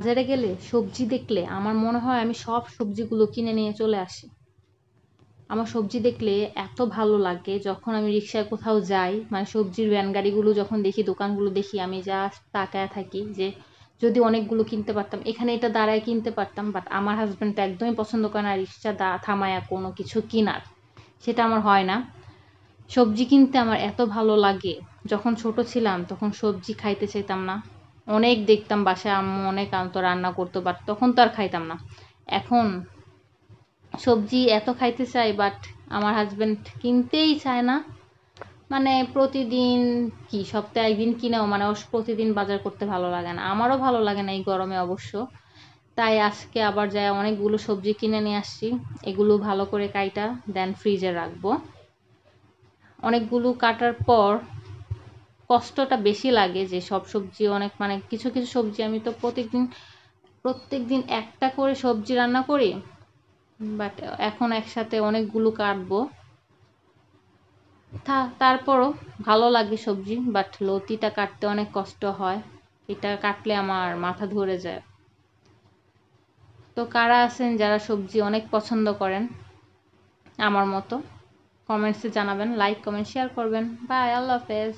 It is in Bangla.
বাজারে গেলে সবজি দেখলে আমার মনে হয় আমি সব সবজিগুলো কিনে নিয়ে চলে আসি। আমার সবজি দেখলে এত ভালো লাগে যখন আমি রিক্সায় কোথাও যাই, মানে সবজির ভ্যান গাড়িগুলো যখন দেখি, দোকানগুলো দেখি, আমি জাস্ট তাকায় থাকি যে যদি অনেকগুলো কিনতে পারতাম, এখানে এটা দাঁড়ায় কিনতে পারতাম। বাট আমার হাজব্যান্ড তো একদমই পছন্দ করে না রিক্সা থামায়া কোনো কিছু কিনার, সেটা আমার হয় না। সবজি কিনতে আমার এত ভালো লাগে। যখন ছোট ছিলাম তখন সবজি খাইতে চাইতাম না, অনেক দেখতাম বাসায় আম্মু অনেক আনতো, রান্না করতো, বাট তখন তো আর খাইতাম না। এখন সবজি এত খাইতে চাই, বাট আমার হাজব্যান্ড কিনতেই চায় না। মানে প্রতিদিন কি সপ্তাহে একদিন কিনেও মানে ওর প্রতিদিন বাজার করতে ভালো লাগে না, আমারও ভালো লাগে না এই গরমে অবশ্য। তাই আজকে আবার যায় অনেকগুলো সবজি কিনে নিয়ে আসছি। এগুলো ভালো করে কাইটা দেন ফ্রিজে রাখবো। অনেকগুলো কাটার পর কষ্টটা বেশি লাগে যে সব সবজি অনেক, মানে কিছু কিছু সবজি আমি তো প্রত্যেকদিন একটা করে সবজি রান্না করি, বাট এখন একসাথে অনেকগুলো কাটবো। তারপরও ভালো লাগে সবজি, বাট লতিটা কাটতে অনেক কষ্ট হয়, এটা কাটলে আমার মাথা ধরে যায়। তো কারা আছেন যারা সবজি অনেক পছন্দ করেন আমার মতো, কমেন্টসে জানাবেন, লাইক কমেন্ট শেয়ার করবেন। বাই, আল্লাহ হাফেজ।